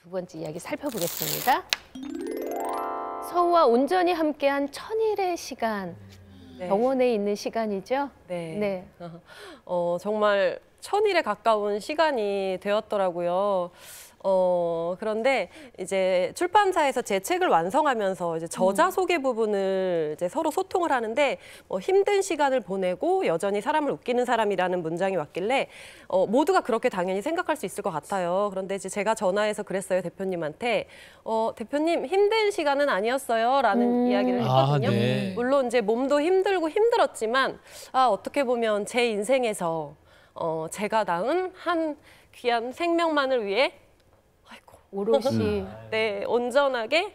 두 번째 이야기 살펴보겠습니다. 서우와 온전히 함께한 천일의 시간. 네. 병원에 있는 시간이죠? 네. 네. 정말 천일에 가까운 시간이 되었더라고요. 그런데 이제 출판사에서 제 책을 완성하면서 이제 저자 소개 부분을 이제 서로 소통을 하는데 힘든 시간을 보내고 여전히 사람을 웃기는 사람이라는 문장이 왔길래 모두가 그렇게 당연히 생각할 수 있을 것 같아요. 그런데 이제 제가 전화해서 그랬어요, 대표님한테. 대표님 힘든 시간은 아니었어요 라는 이야기를 했거든요. 네. 물론 이제 몸도 힘들고 힘들었지만 어떻게 보면 제 인생에서 제가 낳은 한 귀한 생명만을 위해 오롯이. 네, 온전하게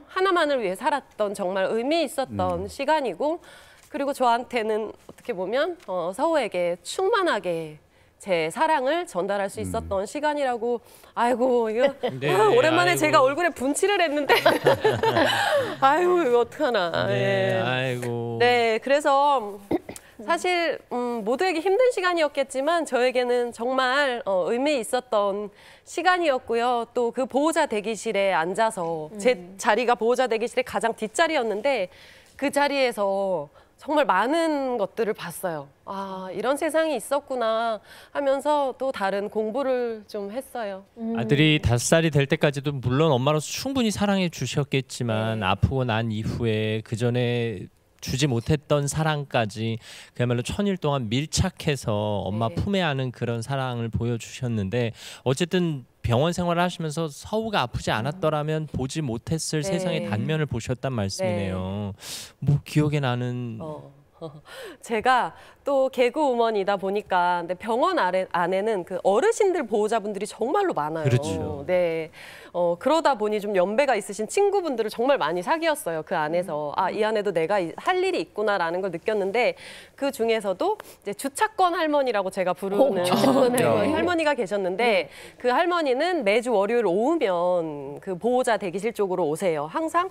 하나만을 위해 살았던 정말 의미 있었던 시간이고, 그리고 저한테는 어떻게 보면 서우에게 충만하게 제 사랑을 전달할 수 있었던 시간이라고. 아이고 이거 네, 오랜만에 아이고. 제가 얼굴에 분칠을 했는데 아이고 이거 어떡하나. 네, 예. 아이고. 네, 그래서 사실 모두에게 힘든 시간이었겠지만 저에게는 정말 의미 있었던 시간이었고요. 또 그 보호자 대기실에 앉아서 제 자리가 보호자 대기실의 가장 뒷자리였는데 그 자리에서 정말 많은 것들을 봤어요. 아, 이런 세상이 있었구나 하면서 또 다른 공부를 좀 했어요. 아들이 5살이 될 때까지도 물론 엄마로서 충분히 사랑해 주셨겠지만 네. 아프고 난 이후에 그 전에 주지 못했던 사랑까지 그야말로 천일 동안 밀착해서 엄마 네. 품에 안은 그런 사랑을 보여주셨는데, 어쨌든 병원 생활을 하시면서 서우가 아프지 않았더라면 보지 못했을 네. 세상의 단면을 보셨단 말씀이네요. 뭐 기억에 나는 제가 또 개그우먼이다 보니까 근데 병원 안에는 그 어르신들 보호자분들이 정말로 많아요. 그렇죠. 네. 그러다 보니 좀 연배가 있으신 친구분들을 정말 많이 사귀었어요. 그 안에서 이 안에도 내가 할 일이 있구나라는 걸 느꼈는데, 그 중에서도 이제 주차권 할머니라고 제가 부르는 주차권 할머니. 할머니가 계셨는데 그 할머니는 매주 월요일 오후면 그 보호자 대기실 쪽으로 오세요. 항상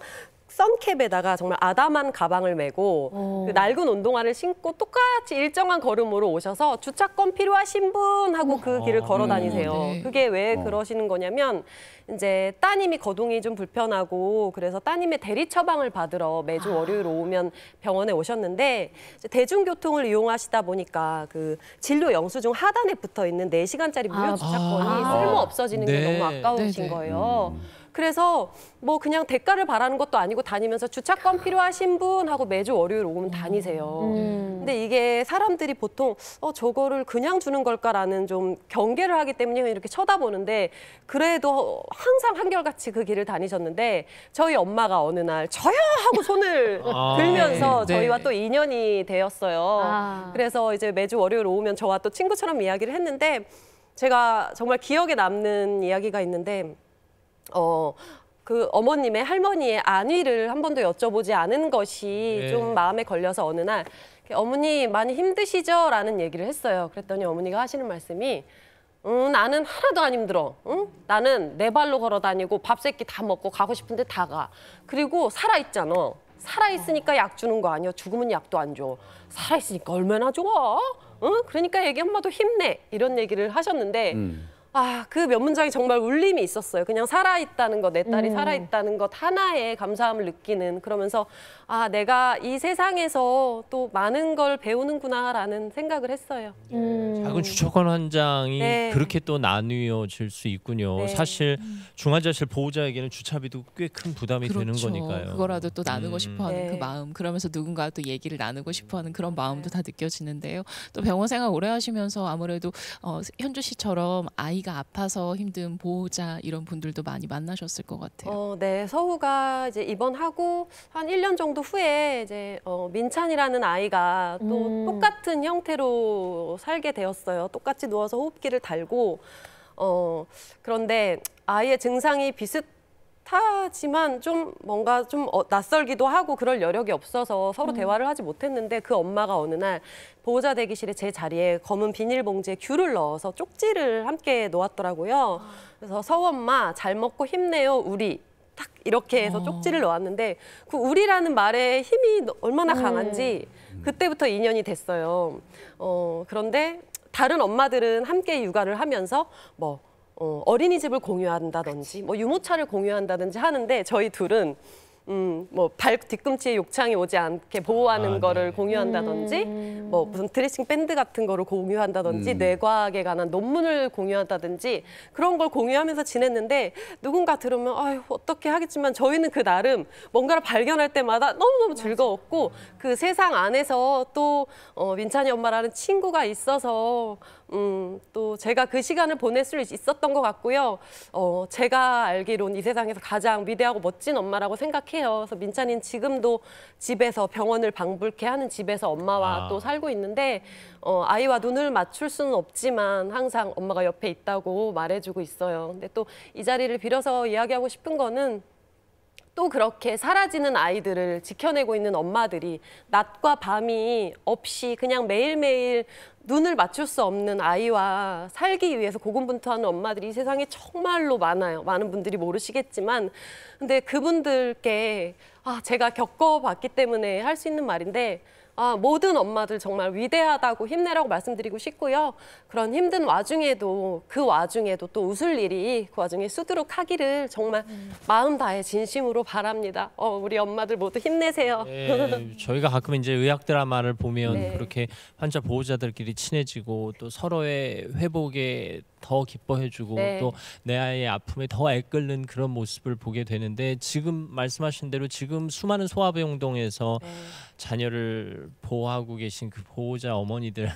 선캡에다가 정말 아담한 가방을 메고 그 낡은 운동화를 신고 똑같이 일정한 걸음으로 오셔서 주차권 필요하신 분 하고 그 길을 걸어 다니세요. 네. 그게 왜 그러시는 거냐면 이제 따님이 거동이 좀 불편하고 그래서 따님의 대리 처방을 받으러 매주 월요일 오면 병원에 오셨는데, 이제 대중교통을 이용하시다 보니까 그 진로 영수증 하단에 붙어 있는 4시간짜리 무료 주차권이 쓸모 없어지는 게 네. 너무 아까우신 네네. 거예요. 그래서 뭐 그냥 대가를 바라는 것도 아니고 다니면서 주차권 필요하신 분 하고 매주 월요일 오면 다니세요. 근데 이게 사람들이 보통 저거를 그냥 주는 걸까라는 좀 경계를 하기 때문에 이렇게 쳐다보는데, 그래도 항상 한결같이 그 길을 다니셨는데 저희 엄마가 어느 날 저요 하고 손을 들면서 네. 저희와 또 인연이 되었어요. 아. 그래서 이제 매주 월요일 오면 저와 또 친구처럼 이야기를 했는데, 제가 정말 기억에 남는 이야기가 있는데 그 어머님의 할머니의 안위를 한 번도 여쭤보지 않은 것이 네. 좀 마음에 걸려서 어느 날 어머니 많이 힘드시죠? 라는 얘기를 했어요. 그랬더니 어머니가 하시는 말씀이 나는 하나도 안 힘들어. 응? 나는 내 발로 걸어 다니고 밥 세끼 다 먹고 가고 싶은데 다 가. 그리고 살아있잖아. 살아있으니까 약 주는 거 아니야. 죽으면 약도 안 줘. 살아있으니까 얼마나 좋아. 응? 그러니까 애기 엄마도 힘내. 이런 얘기를 하셨는데 그 몇 문장이 정말 울림이 있었어요. 그냥 살아있다는 것, 내 딸이 살아있다는 것 하나에 감사함을 느끼는, 그러면서 내가 이 세상에서 또 많은 걸 배우는구나라는 생각을 했어요. 작은 주차권 한 장이 네. 그렇게 또 나뉘어질 수 있군요. 네. 사실 중환자실 보호자에게는 주차비도 꽤 큰 부담이 되는 거니까요. 그거라도 또 나누고 싶어하는 네. 그 마음, 그러면서 누군가 또 얘기를 나누고 싶어하는 그런 마음도 다 느껴지는데요. 또 병원 생활 오래 하시면서 아무래도 현주 씨처럼 아이가 아파서 힘든 보호자 이런 분들도 많이 만나셨을 것 같아요. 네, 서우가 이제 입원하고 한 1년 정도 후에 이제 민찬이라는 아이가 또 똑같은 형태로 살게 되었어요. 똑같이 누워서 호흡기를 달고 그런데 아이의 증상이 비슷하지만 좀 뭔가 좀 낯설기도 하고 그럴 여력이 없어서 서로 대화를 하지 못했는데, 그 엄마가 어느 날 보호자 대기실에 제 자리에 검은 비닐봉지에 귤을 넣어서 쪽지를 함께 놓았더라고요. 그래서 서우 엄마 잘 먹고 힘내요 우리. 딱 이렇게 해서 쪽지를 넣었는데 그 우리라는 말의 힘이 얼마나 강한지 그때부터 인연이 됐어요. 그런데 다른 엄마들은 함께 육아를 하면서 뭐 어린이집을 공유한다든지 뭐 유모차를 공유한다든지 하는데 저희 둘은 뭐 발 뒤꿈치에 욕창이 오지 않게 보호하는 거를 네. 공유한다든지 뭐 무슨 드레싱 밴드 같은 거를 공유한다든지 뇌과학에 관한 논문을 공유한다든지 그런 걸 공유하면서 지냈는데 누군가 들으면 아유 어떻게 하겠지만 저희는 그 나름 뭔가를 발견할 때마다 너무너무 즐거웠고 그 세상 안에서 또 민찬이 엄마라는 친구가 있어서 또 제가 그 시간을 보낼 수 있었던 것 같고요. 제가 알기론 이 세상에서 가장 위대하고 멋진 엄마라고 생각해요. 그래서 민찬이는 지금도 집에서 병원을 방불케 하는 집에서 엄마와 또 살고 있는데 아이와 눈을 맞출 수는 없지만 항상 엄마가 옆에 있다고 말해주고 있어요. 근데 또 이 자리를 빌어서 이야기하고 싶은 거는 또 그렇게 사라지는 아이들을 지켜내고 있는 엄마들이 낮과 밤이 없이 그냥 매일매일 눈을 맞출 수 없는 아이와 살기 위해서 고군분투하는 엄마들이 이 세상에 정말로 많아요. 많은 분들이 모르시겠지만 근데 그분들께 제가 겪어봤기 때문에 할 수 있는 말인데 모든 엄마들 정말 위대하다고 힘내라고 말씀드리고 싶고요. 그런 힘든 와중에도 그 와중에도 또 웃을 일이 그 와중에 수두룩 하기를 정말 마음 다해 진심으로 바랍니다. 우리 엄마들 모두 힘내세요. 네, 저희가 가끔 이제 의학 드라마를 보면 네. 그렇게 환자 보호자들끼리 친해지고 또 서로의 회복에 더 기뻐해주고 네. 또 내 아이의 아픔에 더 애끓는 그런 모습을 보게 되는데 지금 말씀하신 대로 지금 수많은 소아병동에서 자녀를 보호하고 계신 그 보호자 어머니들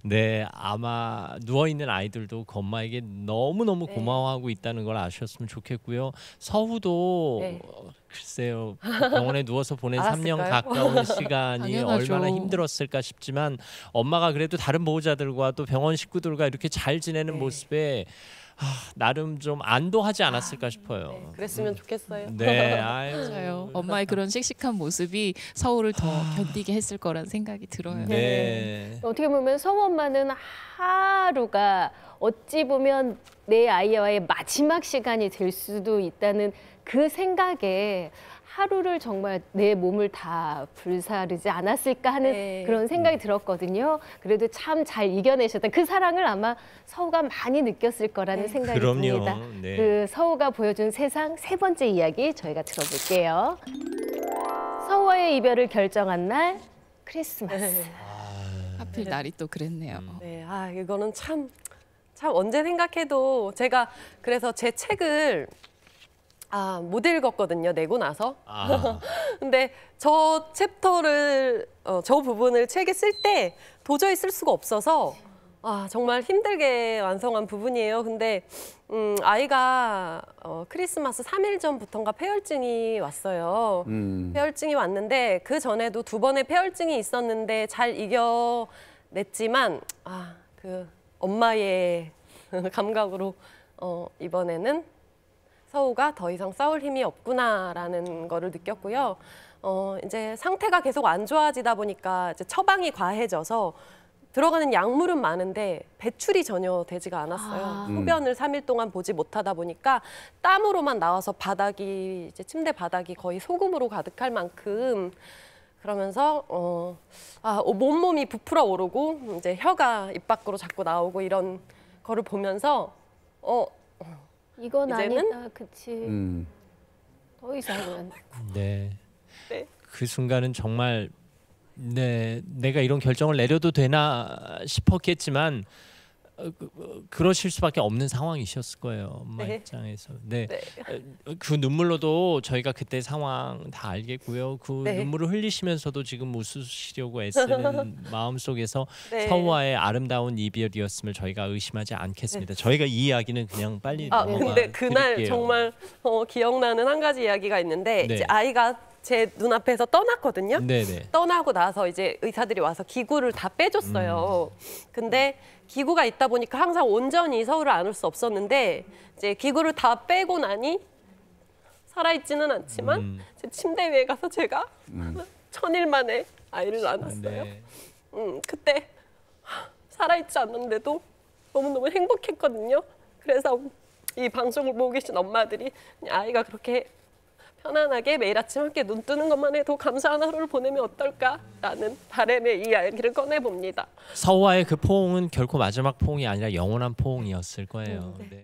네 아마 누워있는 아이들도 그 엄마에게 너무너무 고마워하고 있다는 걸 아셨으면 좋겠고요. 서우도 네. 글쎄요 병원에 누워서 보낸 3년 알았을까요? 가까운 시간이 당연하죠. 얼마나 힘들었을까 싶지만 엄마가 그래도 다른 보호자들과 또 병원 식구들과 이렇게 잘 지내는 모습에 나름 좀 안도하지 않았을까 싶어요. 네, 그랬으면 좋겠어요. 네, 아유. 맞아요. 엄마의 그런 씩씩한 모습이 서울을 더 견디게 했을 거란 생각이 들어요. 네. 어떻게 보면 서우 엄마는 하루가 어찌 보면 내 아이와의 마지막 시간이 될 수도 있다는 그 생각에 하루를 정말 내 몸을 다 불사르지 않았을까 하는 네. 그런 생각이 들었거든요. 그래도 참 잘 이겨내셨다. 그 사랑을 아마 서우가 많이 느꼈을 거라는 생각이 그럼요. 듭니다. 네. 그 서우가 보여준 세상 세 번째 이야기 저희가 들어볼게요. 서우와의 이별을 결정한 날 크리스마스. 하필 날이 또 그랬네요. 네, 이거는 참 언제 생각해도 제가 그래서 제 책을 못 읽었거든요. 내고 나서. 근데 저 챕터를 저 부분을 책에 쓸 때 도저히 쓸 수가 없어서 정말 힘들게 완성한 부분이에요. 근데 아이가 크리스마스 3일 전부터인가 폐혈증이 왔어요. 폐혈증이 왔는데 그 전에도 2번의 폐혈증이 있었는데 잘 이겨냈지만 그 엄마의 감각으로 이번에는 서우가 더 이상 싸울 힘이 없구나라는 거를 느꼈고요. 이제 상태가 계속 안 좋아지다 보니까 이제 처방이 과해져서 들어가는 약물은 많은데 배출이 전혀 되지가 않았어요. 소변을 3일 동안 보지 못하다 보니까 땀으로만 나와서 바닥이 이제 침대 바닥이 거의 소금으로 가득할 만큼 그러면서 온몸이 부풀어 오르고 이제 혀가 입 밖으로 자꾸 나오고 이런 거를 보면서 이건 이제는? 아니다. 그치. 더 이상은. 네. 네. 그 순간은 정말 내가 이런 결정을 내려도 되나 싶었겠지만 그러실 수밖에 없는 상황이셨을 거예요. 엄마 네. 입장에서. 네. 네. 그 눈물로도 저희가 그때 상황 다 알겠고요. 그 네. 눈물을 흘리시면서도 지금 웃으시려고 애쓰는 마음속에서 네. 서우와의 아름다운 이별이었음을 저희가 의심하지 않겠습니다. 저희가 이 이야기는 그냥 빨리 넘어가 근데 그날 드릴게요. 정말 기억나는 한 가지 이야기가 있는데 네. 이제 아이가 제 눈앞에서 떠났거든요. 네네. 떠나고 나서 이제 의사들이 와서 기구를 다 빼줬어요. 근데 기구가 있다 보니까 항상 온전히 서울을 안 올 수 없었는데 이제 기구를 다 빼고 나니 살아있지는 않지만 제 침대 위에 가서 제가 1000일 만에 아이를 낳았어요. 네. 그때 살아있지 않는데도 너무너무 행복했거든요. 그래서 이 방송을 보고 계신 엄마들이 그냥 아이가 그렇게 편안하게 매일 아침 함께 눈 뜨는 것만 해도 감사한 하루를 보내면 어떨까라는 바람의 이야기를 꺼내봅니다. 서우와의 그 포옹은 결코 마지막 포옹이 아니라 영원한 포옹이었을 거예요. 네.